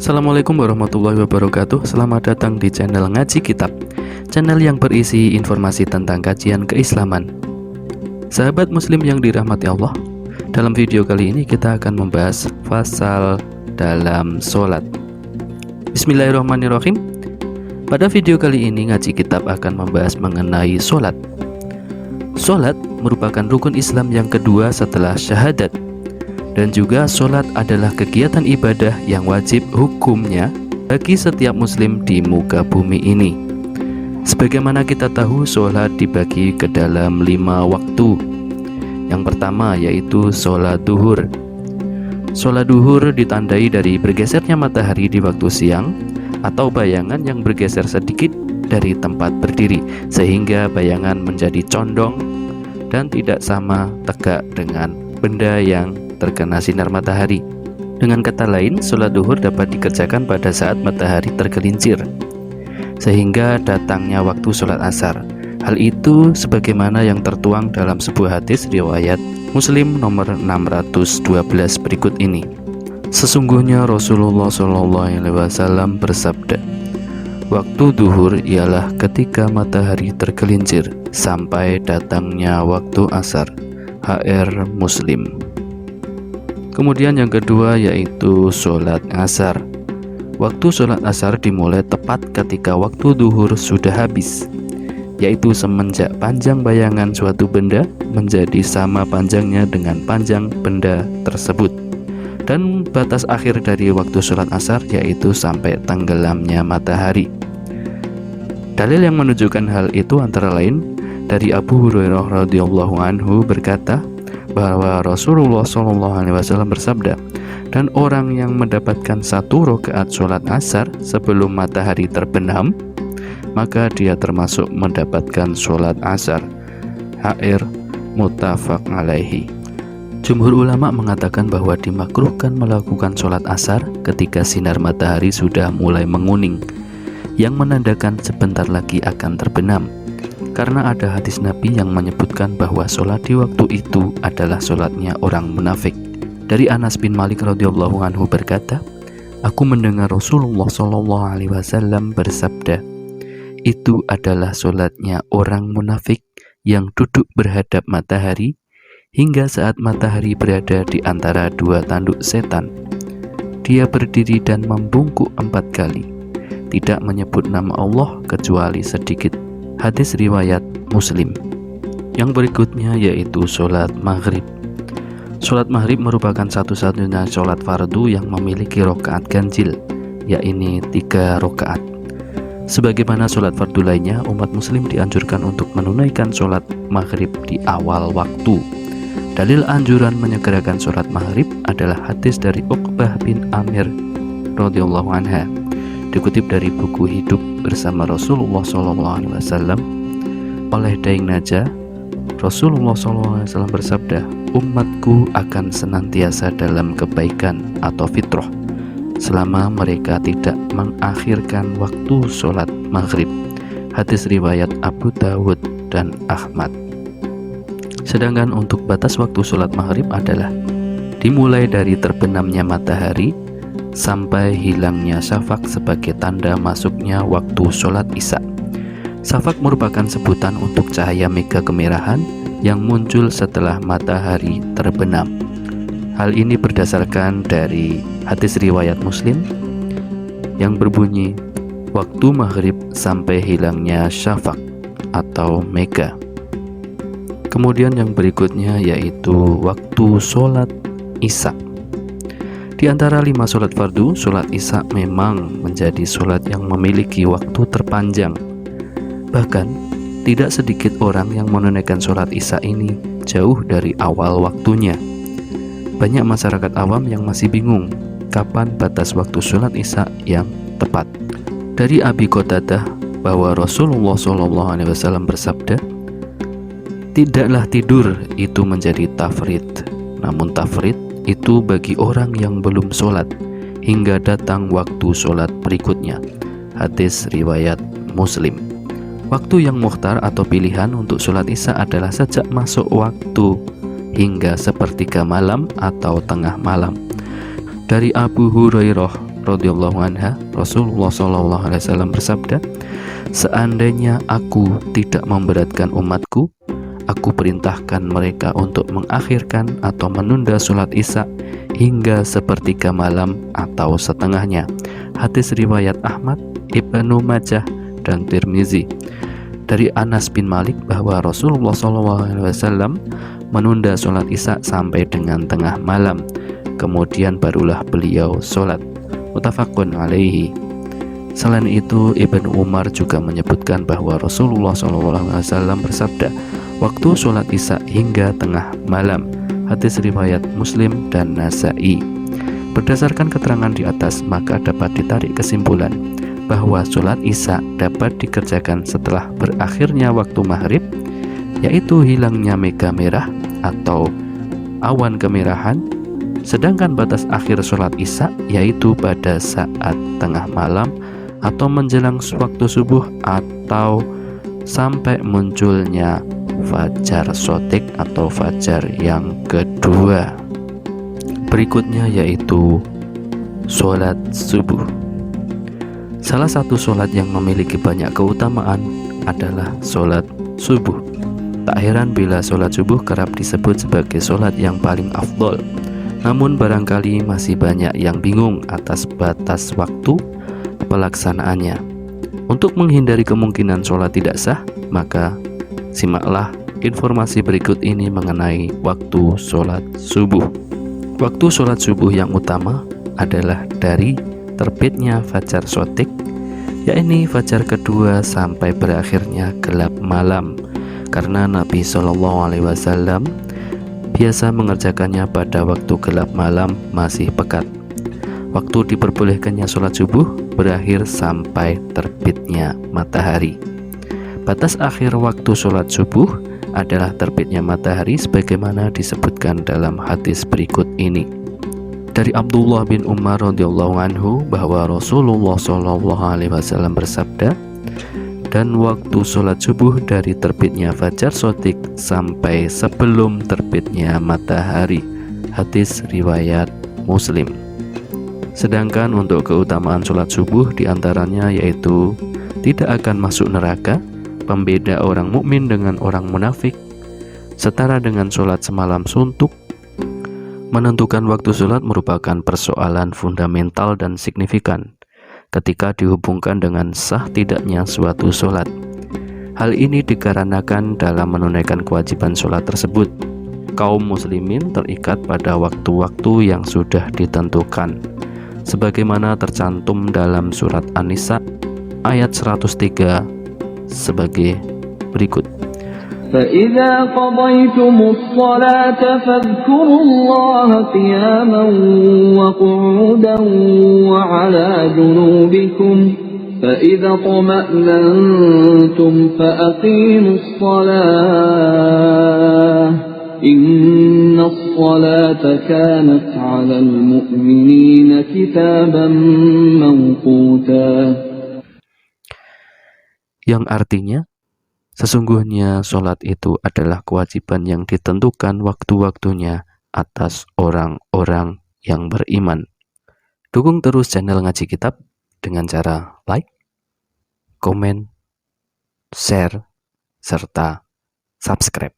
Assalamualaikum warahmatullahi wabarakatuh. Selamat datang di channel Ngaji Kitab, channel yang berisi informasi tentang kajian keislaman. Sahabat muslim yang dirahmati Allah, dalam video kali ini kita akan membahas fasal dalam sholat. Bismillahirrahmanirrahim. Pada video kali ini Ngaji Kitab akan membahas mengenai sholat. Sholat merupakan rukun Islam yang kedua setelah syahadat. Dan juga sholat adalah kegiatan ibadah yang wajib hukumnya bagi setiap muslim di muka bumi ini. Sebagaimana kita tahu, sholat dibagi ke dalam 5 waktu. Yang pertama yaitu sholat duhur. Sholat duhur ditandai dari bergesernya matahari di waktu siang atau bayangan yang bergeser sedikit dari tempat berdiri, sehingga bayangan menjadi condong dan tidak sama tegak dengan benda yang terkena sinar matahari. Dengan kata lain, sholat duhur dapat dikerjakan pada saat matahari tergelincir, sehingga datangnya waktu sholat asar. Hal itu sebagaimana yang tertuang dalam sebuah hadis riwayat Muslim nomor 612 berikut ini. Sesungguhnya Rasulullah SAW bersabda, waktu duhur ialah ketika matahari tergelincir sampai datangnya waktu asar. HR Muslim. Kemudian yang kedua yaitu sholat asar. Waktu sholat asar dimulai tepat ketika waktu duhur sudah habis, yaitu semenjak panjang bayangan suatu benda menjadi sama panjangnya dengan panjang benda tersebut. Dan batas akhir dari waktu sholat asar yaitu sampai tenggelamnya matahari. Dalil yang menunjukkan hal itu antara lain dari Abu Hurairah radhiyallahu anhu berkata bahwa Rasulullah SAW bersabda, dan orang yang mendapatkan 1 rakaat sholat asar sebelum matahari terbenam, maka dia termasuk mendapatkan sholat asar. HR muttafaq alaihi. Jumhur ulama mengatakan bahwa dimakruhkan melakukan sholat asar ketika sinar matahari sudah mulai menguning, yang menandakan sebentar lagi akan terbenam. Karena ada hadis Nabi yang menyebutkan bahwa sholat di waktu itu adalah sholatnya orang munafik. Dari Anas bin Malik radhiyallahu anhu berkata, aku mendengar Rasulullah SAW bersabda, itu adalah sholatnya orang munafik yang duduk berhadap matahari hingga saat matahari berada di antara 2 tanduk setan. Dia berdiri dan membungkuk 4 kali, tidak menyebut nama Allah kecuali sedikit. Hadis riwayat Muslim. Yang berikutnya yaitu sholat maghrib. Sholat maghrib merupakan satu-satunya sholat fardu yang memiliki rakaat ganjil, yakni 3 rakaat. Sebagaimana sholat fardu lainnya, umat muslim dianjurkan untuk menunaikan sholat maghrib di awal waktu. Dalil anjuran menyegerakan sholat maghrib adalah hadis dari Uqbah bin Amir radhiyallahu anha, dikutip dari buku Hidup bersama Rasulullah SAW oleh Daeng Najah. Rasulullah SAW bersabda, umatku akan senantiasa dalam kebaikan atau fitrah selama mereka tidak mengakhirkan waktu sholat maghrib. Hadis riwayat Abu Dawud dan Ahmad. Sedangkan untuk batas waktu sholat maghrib adalah dimulai dari terbenamnya matahari sampai hilangnya syafaq sebagai tanda masuknya waktu sholat isya. Syafaq merupakan sebutan untuk cahaya mega kemerahan yang muncul setelah matahari terbenam. Hal ini berdasarkan dari hadis riwayat Muslim yang berbunyi, waktu maghrib sampai hilangnya syafaq atau mega. Kemudian yang berikutnya yaitu waktu sholat isya. Di antara 5 sholat fardu, sholat isya memang menjadi sholat yang memiliki waktu terpanjang. Bahkan, tidak sedikit orang yang menunaikan sholat isya ini jauh dari awal waktunya. Banyak masyarakat awam yang masih bingung kapan batas waktu sholat isya yang tepat. Dari Abi Qatadah bahwa Rasulullah SAW bersabda, tidaklah tidur itu menjadi tafrid, namun tafrid itu bagi orang yang belum sholat hingga datang waktu sholat berikutnya. Hadis riwayat Muslim. Waktu yang mukhtar atau pilihan untuk sholat isya adalah sejak masuk waktu hingga sepertiga malam atau tengah malam. Dari Abu Hurairah radhiyallahu anha, Rasulullah SAW bersabda, "Seandainya aku tidak memberatkan umatku, aku perintahkan mereka untuk mengakhirkan atau menunda sholat isya hingga sepertiga malam atau setengahnya." Hadis riwayat Ahmad, Ibnu Majah, dan Tirmizi. Dari Anas bin Malik bahwa Rasulullah SAW menunda sholat isya sampai dengan tengah malam, kemudian barulah beliau sholat. Muttafaqun alaihi. Selain itu, Ibnu Umar juga menyebutkan bahwa Rasulullah SAW bersabda, "Waktu sholat isya hingga tengah malam." Hadis riwayat Muslim dan Nasa'i. Berdasarkan keterangan di atas, maka dapat ditarik kesimpulan bahwa sholat isya dapat dikerjakan setelah berakhirnya waktu maghrib, yaitu hilangnya mega merah atau awan kemerahan. Sedangkan batas akhir sholat isya yaitu pada saat tengah malam atau menjelang waktu subuh atau sampai munculnya fajar shadiq atau fajar yang kedua. Berikutnya yaitu sholat subuh. Salah satu sholat yang memiliki banyak keutamaan adalah sholat subuh. Tak heran bila sholat subuh kerap disebut sebagai sholat yang paling afdol. Namun barangkali masih banyak yang bingung atas batas waktu pelaksanaannya. Untuk menghindari kemungkinan sholat tidak sah, maka simaklah informasi berikut ini mengenai waktu sholat subuh. Waktu sholat subuh yang utama adalah dari terbitnya fajar shadiq, yakni fajar kedua sampai berakhirnya gelap malam, karena Nabi SAW biasa mengerjakannya pada waktu gelap malam masih pekat. Waktu diperbolehkannya sholat subuh berakhir sampai terbitnya matahari. Batas akhir waktu sholat subuh adalah terbitnya matahari sebagaimana disebutkan dalam hadis berikut ini. Dari Abdullah bin Umar radhiyallahu anhu bahwa Rasulullah SAW bersabda, "Dan waktu sholat subuh dari terbitnya fajar shadiq sampai sebelum terbitnya matahari." Hadis riwayat Muslim. Sedangkan untuk keutamaan sholat subuh diantaranya yaitu tidak akan masuk neraka, pembeda orang mukmin dengan orang munafik, setara dengan sholat semalam suntuk. Menentukan waktu sholat merupakan persoalan fundamental dan signifikan ketika dihubungkan dengan sah tidaknya suatu sholat. Hal ini dikarenakan dalam menunaikan kewajiban sholat tersebut, kaum muslimin terikat pada waktu-waktu yang sudah ditentukan, sebagaimana tercantum dalam surat An-Nisa ayat 103 sebagai berikut. فَإِذَا قَضَيْتُمُ الصَّلَاةَ فَاذْكُرُوا اللَّهَ قِيَامًا وَقُعُودًا وَعَلَى جُنُوبِكُمْ فَإِذَا اطْمَأْنَنْتُمْ فَأَقِيمُوا الصَّلَاةَ إِنَّ الصَّلَاةَ كَانَتْ عَلَى الْمُؤْمِنِينَ كِتَابًا مَوْقُوتًا. Yang artinya, sesungguhnya sholat itu adalah kewajiban yang ditentukan waktu-waktunya atas orang-orang yang beriman. Dukung terus channel Ngaji Kitab dengan cara like, komen, share, serta subscribe.